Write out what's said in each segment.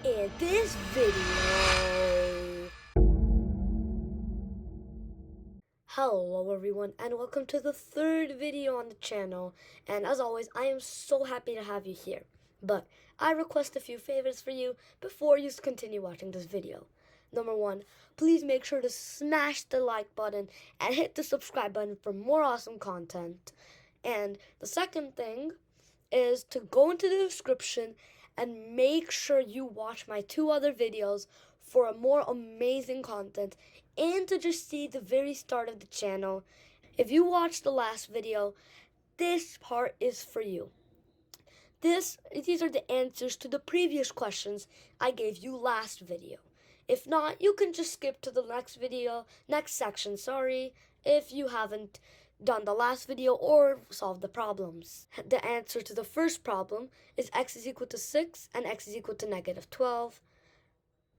In this video. Hello everyone and welcome to the third video on the channel, and as always I am so happy to have you here. But I request a few favors for you before you continue watching this video. Number one, please make sure to smash the like button and hit the subscribe button for more awesome content. And the second thing is to go into the description and make sure you watch my two other videos for a more amazing content and to just see the very start of the channel. If you watched the last video, this part is for you. These are the answers to the previous questions I gave you last video. If not, you can just skip to the next section, if you haven't done the last video or solved the problems. The answer to the first problem is x is equal to 6 and x is equal to negative 12.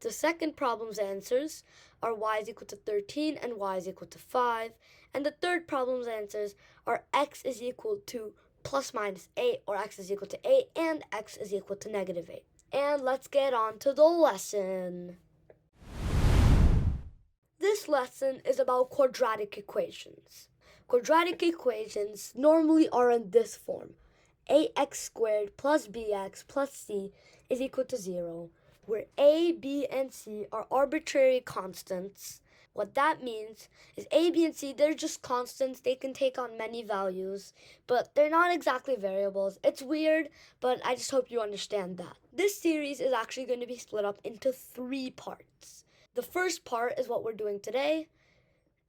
The second problem's answers are y is equal to 13 and y is equal to 5. And the third problem's answers are x is equal to plus minus 8, or x is equal to 8, and x is equal to negative 8. And let's get on to the lesson. This lesson is about quadratic equations. Quadratic equations normally are in this form: ax squared plus bx plus c is equal to 0, where a, b, and c are arbitrary constants. What that means is a, b, and c, they're just constants. They can take on many values, but they're not exactly variables. It's weird, but I just hope you understand that. This series is actually going to be split up into 3 parts. The first part is what we're doing today,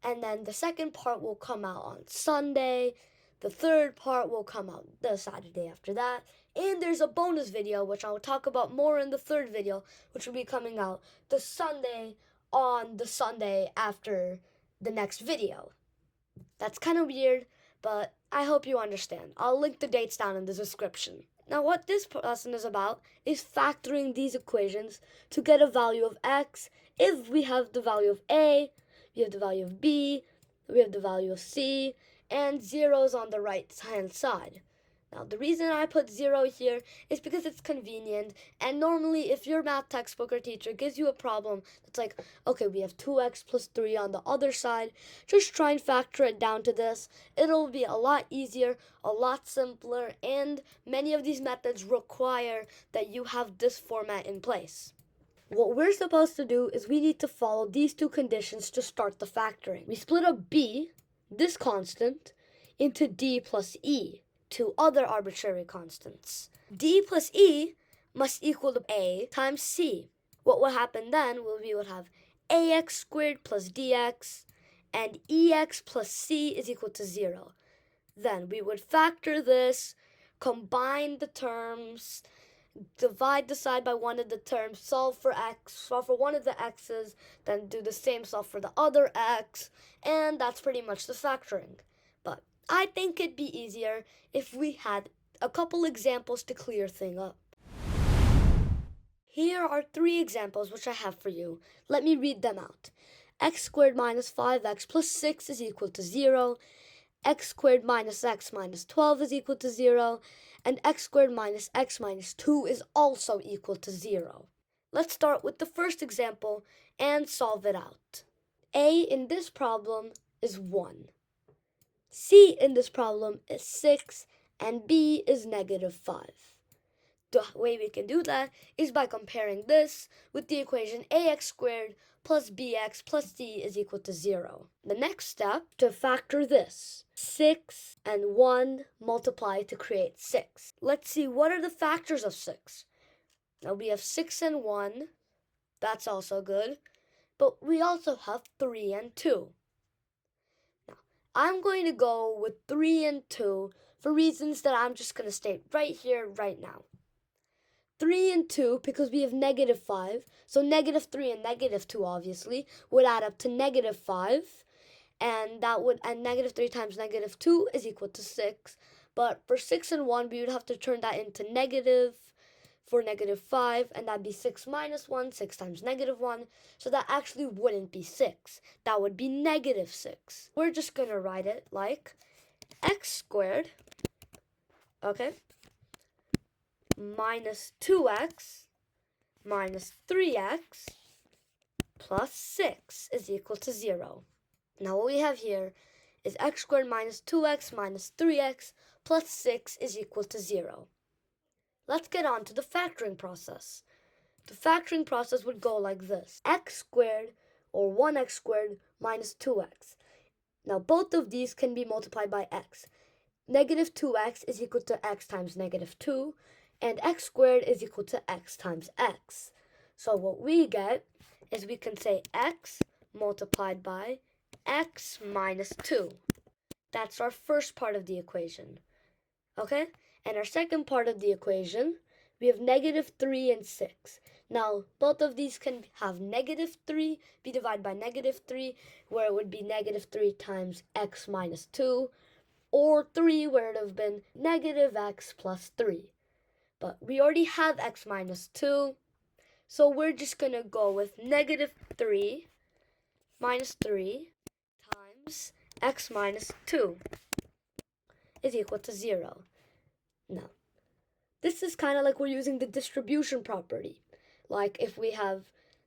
and then the second part will come out on Sunday. The third part will come out the Saturday after that. And there's a bonus video, which I'll talk about more in the third video, which will be coming out the Sunday after the next video. That's kind of weird, but I hope you understand. I'll link the dates down in the description. Now, what this lesson is about is factoring these equations to get a value of x. If we have the value of a, we have the value of b, we have the value of c, and zeros on the right-hand side. Now, the reason I put 0 here is because it's convenient, and normally if your math textbook or teacher gives you a problem that's like, okay, we have 2x plus 3 on the other side, just try and factor it down to this. It'll be a lot easier, a lot simpler, and many of these methods require that you have this format in place. What we're supposed to do is we need to follow these 2 conditions to start the factoring. We split up b, this constant, into d plus e, 2 other arbitrary constants. D plus e must equal to a times c. What will happen then will we would have ax squared plus dx, and ex plus c is equal to 0. Then we would factor this, combine the terms, divide the side by one of the terms, solve for one of the x's, then do the same solve for the other x, and that's pretty much the factoring. But I think it'd be easier if we had a couple examples to clear things up. Here are 3 examples which I have for you. Let me read them out. X squared minus 5x plus 6 is equal to 0. X squared minus x minus 12 is equal to 0, and x squared minus x minus 2 is also equal to 0. Let's start with the first example and solve it out. A in this problem is 1. C in this problem is 6, and B is negative 5. The way we can do that is by comparing this with the equation ax squared plus bx plus c is equal to 0. The next step, to factor this. 6 and 1 multiply to create 6. Let's see, what are the factors of 6? Now we have 6 and 1. That's also good. But we also have 3 and 2. Now, I'm going to go with 3 and 2 for reasons that I'm just going to state right here, right now. 3 and 2, because we have negative 5, so negative 3 and negative 2 obviously would add up to negative 5, and negative 3 times negative 2 is equal to 6. But for 6 and 1, we would have to turn that into negative for negative 5, and that'd be 6 minus 1, 6 times negative 1, so that actually wouldn't be 6. That would be negative 6. We're just going to write it like x squared, okay, minus 2x minus 3x plus 6 is equal to 0. Now what we have here is x squared minus 2x minus 3x plus 6 is equal to 0. Let's get on to the factoring process. The factoring process would go like this. X squared, or 1x squared, minus 2x. Now both of these can be multiplied by x. Negative 2x is equal to x times negative 2, and x squared is equal to x times x. So what we get is we can say x multiplied by x minus 2. That's our first part of the equation. Okay? And our second part of the equation, we have negative 3 and 6. Now, both of these can have negative 3 be divided by negative 3, where it would be negative 3 times x minus 2, or 3, where it would have been negative x plus 3. But we already have x minus 2, so we're just going to go with negative 3 minus 3 times x minus 2 is equal to 0. Now, this is kind of like we're using the distribution property. Like if we have,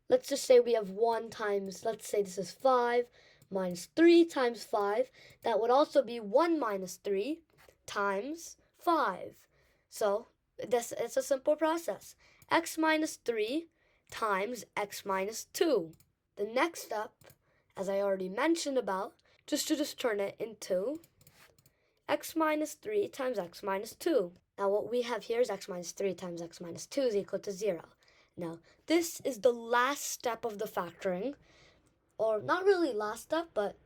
let's just say we have 1 times, let's say this is 5 minus 3 times 5. That would also be 1 minus 3 times 5. So it's a simple process. X minus 3 times x minus 2. The next step, as I already mentioned about, just to turn it into x minus 3 times x minus 2. Now what we have here is x minus 3 times x minus 2 is equal to 0. Now this is the last step of the factoring, or not really last step, but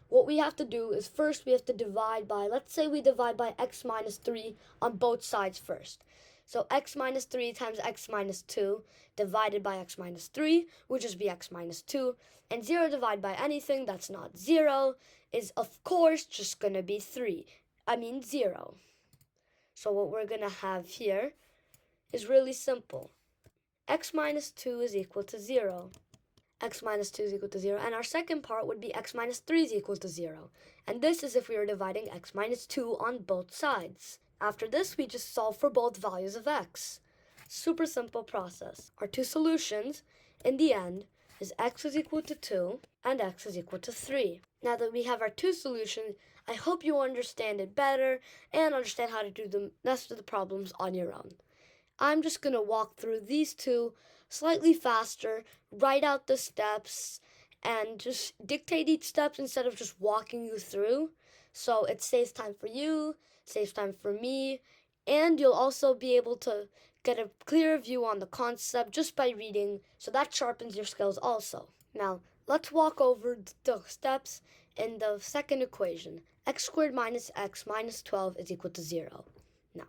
what we have to do is first we have to divide by, let's say we divide by x minus 3 on both sides first. So x minus 3 times x minus 2 divided by x minus 3 would just be x minus 2. And 0 divided by anything that's not 0 is, of course, just going to be 0. So what we're going to have here is really simple. X minus 2 is equal to 0. X minus 2 is equal to 0. And our second part would be x minus 3 is equal to 0. And this is if we were dividing x minus 2 on both sides. After this, we just solve for both values of x. Super simple process. Our two solutions, in the end, is x is equal to 2 and x is equal to 3. Now that we have our two solutions, I hope you understand it better and understand how to do the rest of the problems on your own. I'm just going to walk through these two slightly faster, write out the steps, and just dictate each step instead of just walking you through. So it saves time for you, saves time for me, and you'll also be able to get a clearer view on the concept just by reading, so that sharpens your skills also. Now, let's walk over the steps in the second equation. X squared minus x minus 12 is equal to 0. Now,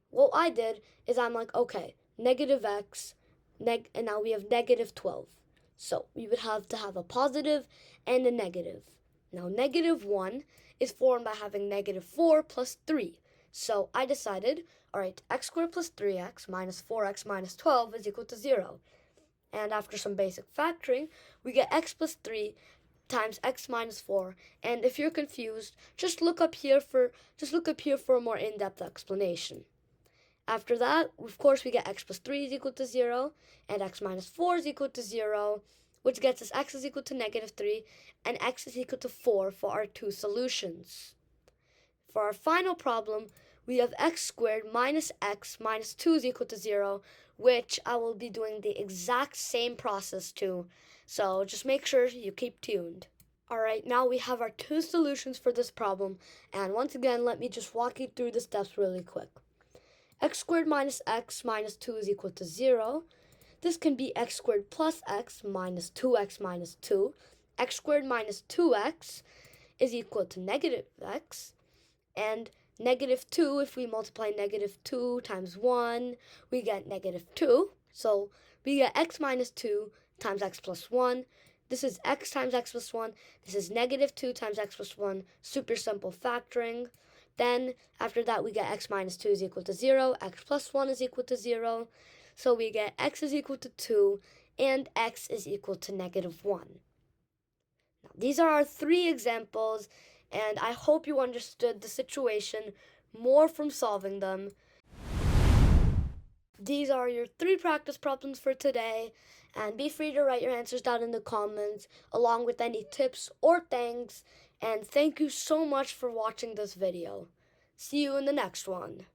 what I did is I'm like, okay, negative x, and now we have negative 12. So we would have to have a positive and a negative. Now, negative 1 is formed by having negative 4 plus 3. So I decided, all right, x squared plus 3x minus 4x minus 12 is equal to 0. And after some basic factoring, we get x plus 3 times x minus 4. And if you're confused, just look up here for a more in-depth explanation. After that, of course, we get x plus 3 is equal to 0, and x minus 4 is equal to 0, which gets us x is equal to negative 3, and x is equal to 4 for our two solutions. For our final problem, we have x squared minus x minus 2 is equal to 0, which I will be doing the exact same process to, so just make sure you keep tuned. Alright, now we have our two solutions for this problem, and once again, let me just walk you through the steps really quick. X squared minus x minus 2 is equal to 0. This can be x squared plus x minus 2x minus 2. X squared minus 2x is equal to negative x. And negative 2, if we multiply negative 2 times 1, we get negative 2. So we get x minus 2 times x plus 1. This is x times x plus 1. This is negative 2 times x plus 1. Super simple factoring. Then, after that, we get x minus 2 is equal to 0, x plus 1 is equal to 0. So we get x is equal to 2, and x is equal to negative 1. Now, these are our three examples, and I hope you understood the situation more from solving them. These are your 3 practice problems for today, and be free to write your answers down in the comments along with any tips or thanks, and thank you so much for watching this video. See you in the next one.